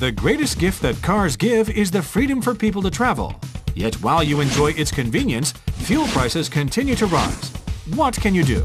The greatest gift that cars give is the freedom for people to travel. Yet while you enjoy its convenience, fuel prices continue to rise. What can you do?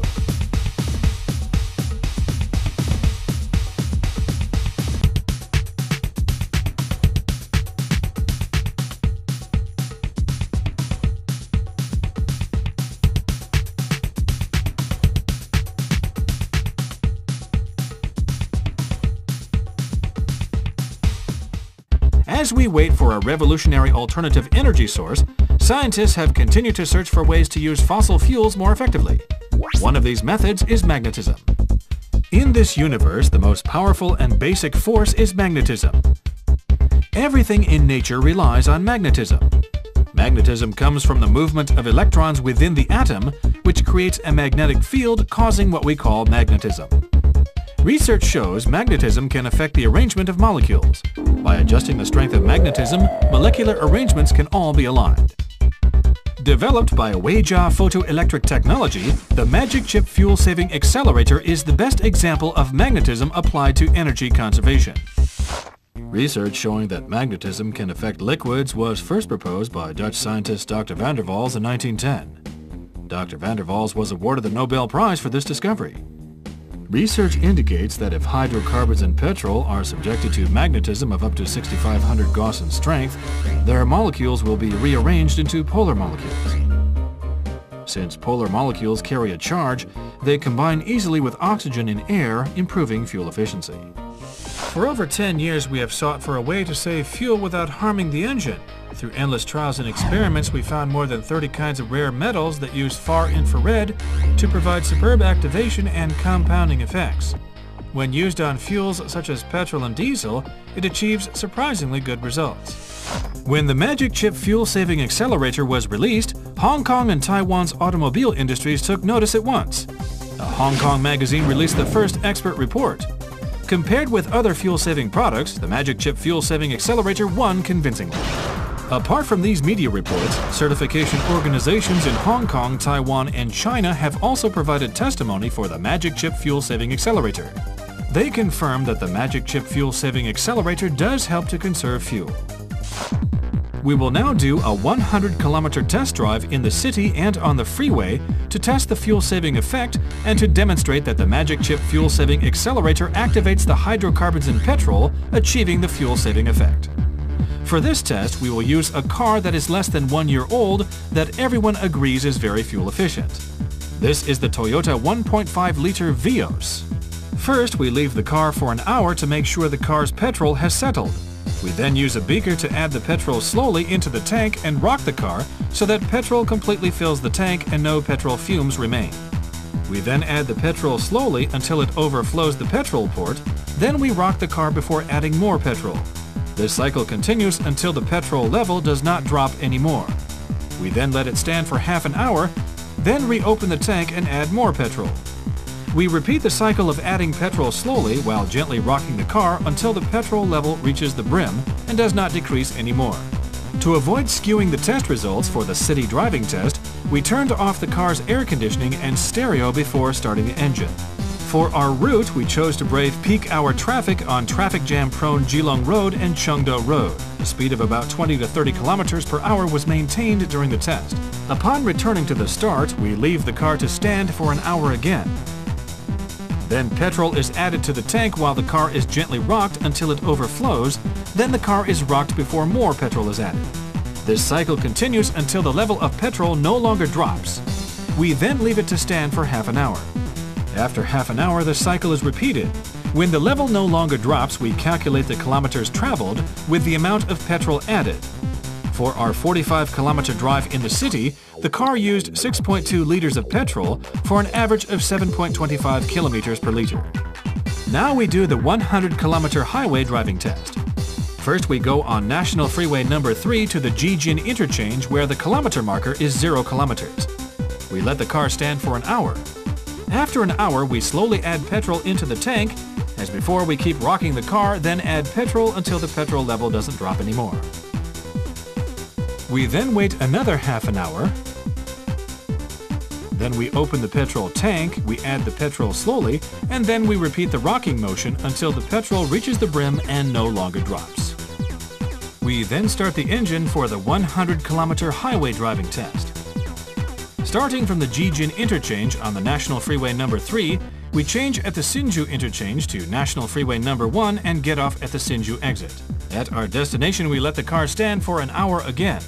As we wait for a revolutionary alternative energy source, scientists have continued to search for ways to use fossil fuels more effectively. One of these methods is magnetism. In this universe, the most powerful and basic force is magnetism. Everything in nature relies on magnetism. Magnetism comes from the movement of electrons within the atom, which creates a magnetic field causing what we call magnetism. Research shows magnetism can affect the arrangement of molecules. By adjusting the strength of magnetism, molecular arrangements can all be aligned. Developed by Weijia Photoelectric Technology, the Magic Chip Fuel-Saving Accelerator is the best example of magnetism applied to energy conservation. Research showing that magnetism can affect liquids was first proposed by Dutch scientist Dr. van der Waals in 1910. Dr. van der Waals was awarded the Nobel Prize for this discovery. Research indicates that if hydrocarbons in petrol are subjected to magnetism of up to 6,500 Gauss in strength, their molecules will be rearranged into polar molecules. Since polar molecules carry a charge, they combine easily with oxygen in air, improving fuel efficiency. For over 10 years, we have sought for a way to save fuel without harming the engine. Through endless trials and experiments, we found more than 30 kinds of rare metals that use far infrared to provide superb activation and compounding effects. When used on fuels such as petrol and diesel, it achieves surprisingly good results. When the Magic Chip Fuel-Saving Accelerator was released, Hong Kong and Taiwan's automobile industries took notice at once. A Hong Kong magazine released the first expert report. Compared with other fuel-saving products, the Magic Chip Fuel-Saving Accelerator won convincingly. Apart from these media reports, certification organizations in Hong Kong, Taiwan, and China have also provided testimony for the Magic Chip Fuel-Saving Accelerator. They confirm that the Magic Chip Fuel-Saving Accelerator does help to conserve fuel. We will now do a 100-kilometer test drive in the city and on the freeway to test the fuel-saving effect and to demonstrate that the Magic Chip Fuel-Saving Accelerator activates the hydrocarbons in petrol, achieving the fuel-saving effect. For this test, we will use a car that is less than 1 year old that everyone agrees is very fuel efficient. This is the Toyota 1.5-liter Vios. First, we leave the car for an hour to make sure the car's petrol has settled. We then use a beaker to add the petrol slowly into the tank and rock the car so that petrol completely fills the tank and no petrol fumes remain. We then add the petrol slowly until it overflows the petrol port. Then we rock the car before adding more petrol. This cycle continues until the petrol level does not drop anymore. We then let it stand for half an hour, then reopen the tank and add more petrol. We repeat the cycle of adding petrol slowly while gently rocking the car until the petrol level reaches the brim and does not decrease anymore. To avoid skewing the test results for the city driving test, we turned off the car's air conditioning and stereo before starting the engine. For our route, we chose to brave peak hour traffic on traffic jam-prone Geelong Road and Chengdu Road. A speed of about 20 to 30 kilometers per hour was maintained during the test. Upon returning to the start, we leave the car to stand for an hour again. Then petrol is added to the tank while the car is gently rocked until it overflows. Then the car is rocked before more petrol is added. This cycle continues until the level of petrol no longer drops. We then leave it to stand for half an hour. After half an hour, the cycle is repeated. When the level no longer drops, we calculate the kilometers traveled with the amount of petrol added. For our 45-kilometer drive in the city, the car used 6.2 liters of petrol for an average of 7.25 kilometers per liter. Now we do the 100-kilometer highway driving test. First, we go on National Freeway number 3 to the Jijin interchange where the kilometer marker is 0 kilometers. We let the car stand for an hour. After an hour, we slowly add petrol into the tank. As before, we keep rocking the car, then add petrol until the petrol level doesn't drop anymore. We then wait another half an hour. Then we open the petrol tank, we add the petrol slowly, and then we repeat the rocking motion until the petrol reaches the brim and no longer drops. We then start the engine for the 100-kilometer highway driving test. Starting from the Jijin interchange on the National Freeway number 3, we change at the Sinju interchange to National Freeway number 1 and get off at the Sinju exit. At our destination, we let the car stand for an hour again.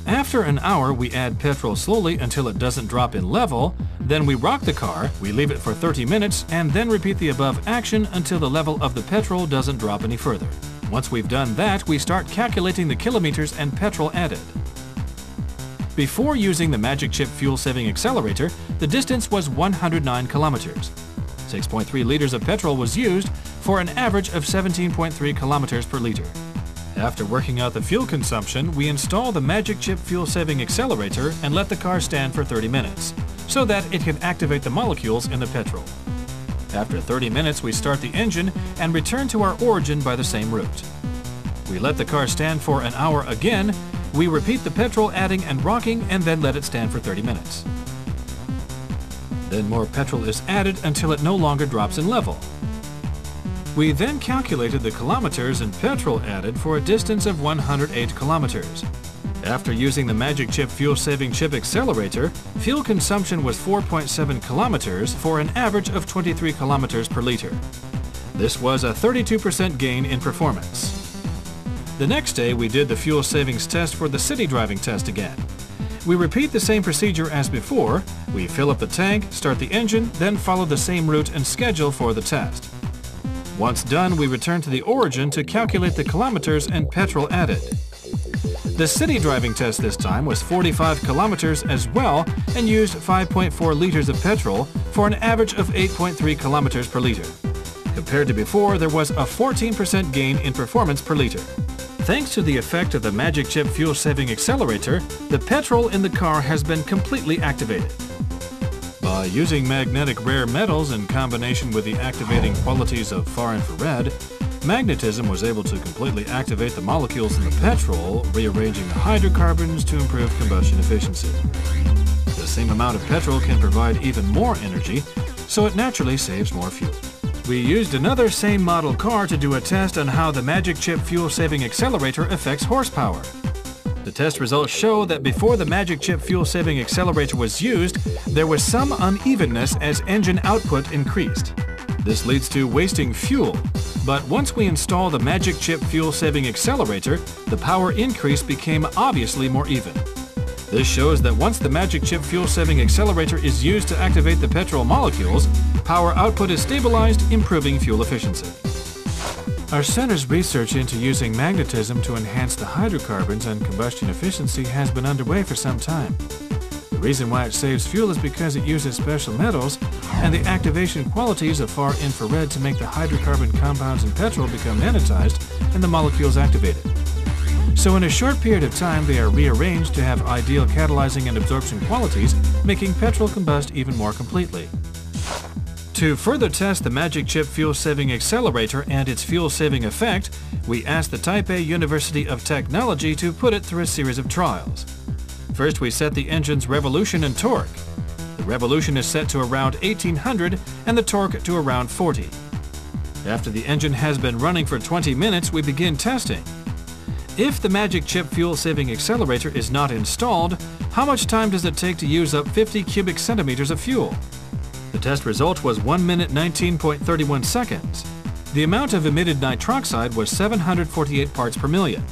After an hour, we add petrol slowly until it doesn't drop in level. Then we rock the car, we leave it for 30 minutes, and then repeat the above action until the level of the petrol doesn't drop any further. Once we've done that, we start calculating the kilometers and petrol added. Before using the Magic Chip fuel-saving accelerator, the distance was 109 kilometers. 6.3 liters of petrol was used for an average of 17.3 kilometers per liter. After working out the fuel consumption, we install the Magic Chip fuel-saving accelerator and let the car stand for 30 minutes, so that it can activate the molecules in the petrol. After 30 minutes, we start the engine and return to our origin by the same route. We let the car stand for an hour again, we repeat the petrol adding and rocking and then let it stand for 30 minutes. Then more petrol is added until it no longer drops in level. We then calculated the kilometers and petrol added for a distance of 108 kilometers. After using the Magic Chip fuel-saving chip accelerator, fuel consumption was 4.7 kilometers for an average of 23 kilometers per liter. This was a 32% gain in performance. The next day, we did the fuel savings test for the city driving test again. We repeat the same procedure as before. We fill up the tank, start the engine, then follow the same route and schedule for the test. Once done, we return to the origin to calculate the kilometers and petrol added. The city driving test this time was 45 kilometers as well and used 5.4 liters of petrol for an average of 8.3 kilometers per liter. Compared to before, there was a 14% gain in performance per liter. Thanks to the effect of the Magic Chip fuel-saving accelerator, the petrol in the car has been completely activated. By using magnetic rare metals in combination with the activating qualities of far infrared, magnetism was able to completely activate the molecules in the petrol, rearranging the hydrocarbons to improve combustion efficiency. The same amount of petrol can provide even more energy, so it naturally saves more fuel. We used another same model car to do a test on how the Magic Chip fuel-saving accelerator affects horsepower. The test results show that before the Magic Chip fuel-saving accelerator was used, there was some unevenness as engine output increased. This leads to wasting fuel, but once we install the Magic Chip fuel-saving accelerator, the power increase became obviously more even. This shows that once the Magic Chip fuel-saving accelerator is used to activate the petrol molecules, power output is stabilized, improving fuel efficiency. Our center's research into using magnetism to enhance the hydrocarbons and combustion efficiency has been underway for some time. The reason why it saves fuel is because it uses special metals and the activation qualities of far infrared to make the hydrocarbon compounds in petrol become nanotized and the molecules activated. So in a short period of time, they are rearranged to have ideal catalyzing and absorption qualities, making petrol combust even more completely. To further test the Magic Chip fuel-saving accelerator and its fuel-saving effect, we asked the Taipei University of Technology to put it through a series of trials. First, we set the engine's revolution and torque. The revolution is set to around 1800 and the torque to around 40. After the engine has been running for 20 minutes, we begin testing. If the Magic Chip fuel-saving accelerator is not installed, how much time does it take to use up 50 cubic centimeters of fuel? The test result was 1 minute 19.31 seconds. The amount of emitted nitroxide was 748 parts per million.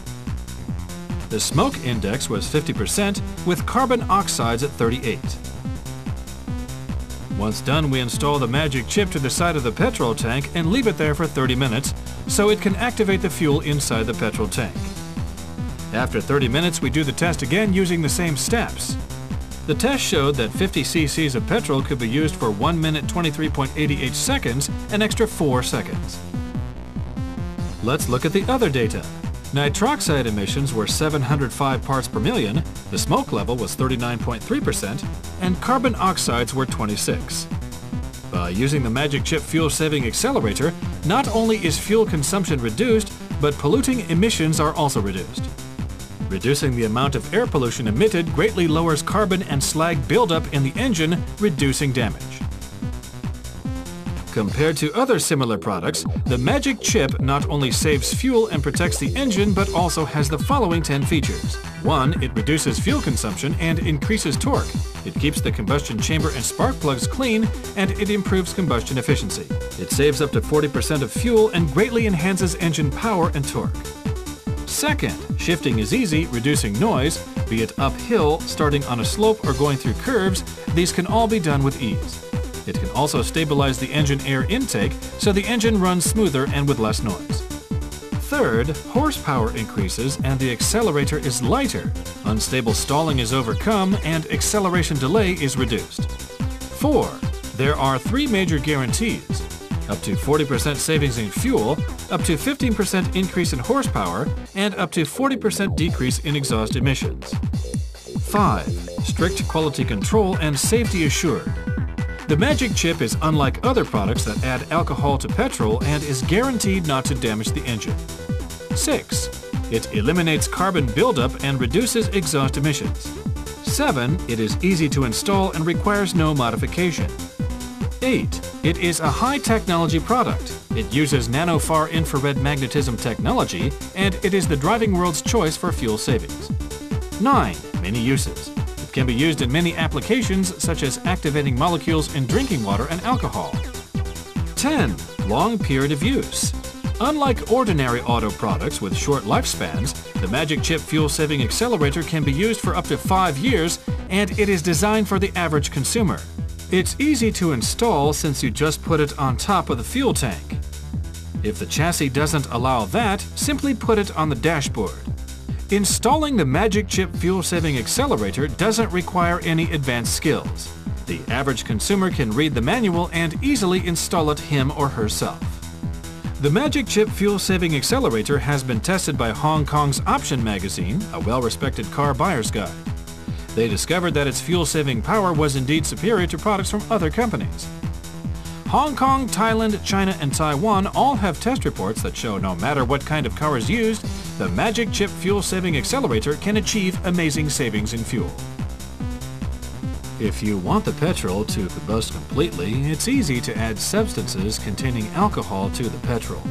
The smoke index was 50%, with carbon oxides at 38. Once done, we install the Magic Chip to the side of the petrol tank and leave it there for 30 minutes so it can activate the fuel inside the petrol tank. After 30 minutes, we do the test again using the same steps. The test showed that 50 cc's of petrol could be used for 1 minute 23.88 seconds, an extra 4 seconds. Let's look at the other data. Nitroxide emissions were 705 parts per million, the smoke level was 39.3%, and carbon oxides were 26. By using the Magic Chip fuel-saving accelerator, not only is fuel consumption reduced, but polluting emissions are also reduced. Reducing the amount of air pollution emitted greatly lowers carbon and slag buildup in the engine, reducing damage. Compared to other similar products, the Magic Chip not only saves fuel and protects the engine, but also has the following 10 features. 1. It reduces fuel consumption and increases torque. It keeps the combustion chamber and spark plugs clean, and it improves combustion efficiency. It saves up to 40% of fuel and greatly enhances engine power and torque. Second, shifting is easy, reducing noise, be it uphill, starting on a slope, or going through curves. These can all be done with ease. It can also stabilize the engine air intake so the engine runs smoother and with less noise. Third, horsepower increases and the accelerator is lighter. Unstable stalling is overcome and acceleration delay is reduced. 4. There are 3 major guarantees: up to 40% savings in fuel, up to 15% increase in horsepower, and up to 40% decrease in exhaust emissions. 5. Strict quality control and safety assured. The Magic Chip is unlike other products that add alcohol to petrol and is guaranteed not to damage the engine. 6. It eliminates carbon buildup and reduces exhaust emissions. 7. It is easy to install and requires no modification. 8. It is a high-technology product. It uses nano-far infrared magnetism technology, and it is the driving world's choice for fuel savings. 9. Many uses. It can be used in many applications, such as activating molecules in drinking water and alcohol. 10. Long period of use. Unlike ordinary auto products with short lifespans, the Magic Chip fuel-saving accelerator can be used for up to 5 years, and it is designed for the average consumer. It's easy to install since you just put it on top of the fuel tank. If the chassis doesn't allow that, simply put it on the dashboard. Installing the Magic Chip fuel-saving accelerator doesn't require any advanced skills. The average consumer can read the manual and easily install it him or herself. The Magic Chip fuel-saving accelerator has been tested by Hong Kong's Option magazine, a well-respected car buyer's guide. They discovered that its fuel-saving power was indeed superior to products from other companies. Hong Kong, Thailand, China, and Taiwan all have test reports that show no matter what kind of car is used, the Magic Chip fuel-saving accelerator can achieve amazing savings in fuel. If you want the petrol to combust completely, it's easy to add substances containing alcohol to the petrol.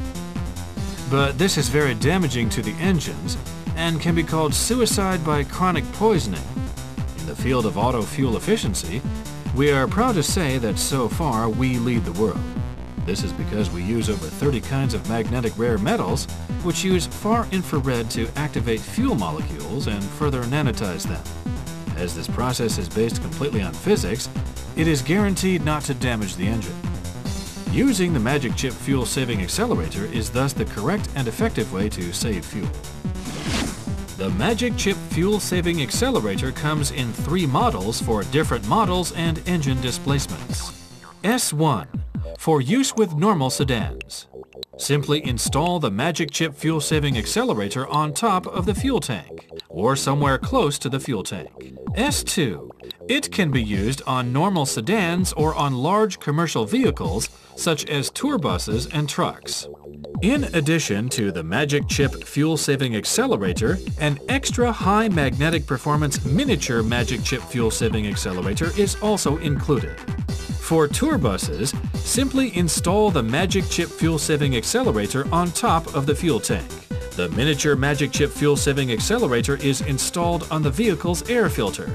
But this is very damaging to the engines and can be called suicide by chronic poisoning. In the field of auto fuel efficiency, we are proud to say that so far we lead the world. This is because we use over 30 kinds of magnetic rare metals, which use far infrared to activate fuel molecules and further nanotize them. As this process is based completely on physics, it is guaranteed not to damage the engine. Using the Magic Chip fuel-saving accelerator is thus the correct and effective way to save fuel. The Magic Chip fuel-saving accelerator comes in 3 models for different models and engine displacements. S1 for use with normal sedans. Simply install the Magic Chip fuel-saving accelerator on top of the fuel tank or somewhere close to the fuel tank. S2. It can be used on normal sedans or on large commercial vehicles such as tour buses and trucks. In addition to the Magic Chip fuel-saving accelerator, an extra high magnetic performance miniature Magic Chip fuel-saving accelerator is also included. For tour buses, simply install the Magic Chip fuel-saving accelerator on top of the fuel tank. The miniature Magic Chip fuel-saving accelerator is installed on the vehicle's air filter.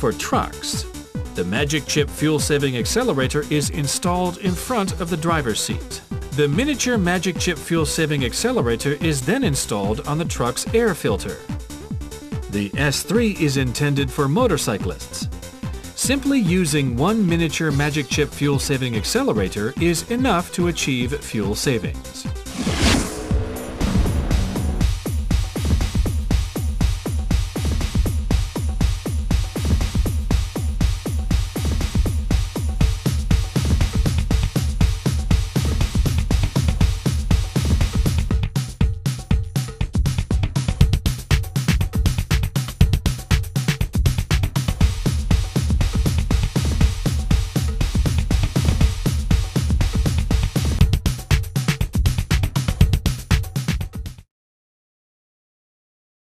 For trucks, the Magic Chip fuel-saving accelerator is installed in front of the driver's seat. The miniature Magic Chip fuel-saving accelerator is then installed on the truck's air filter. The S3 is intended for motorcyclists. Simply using one miniature Magic Chip fuel-saving accelerator is enough to achieve fuel savings.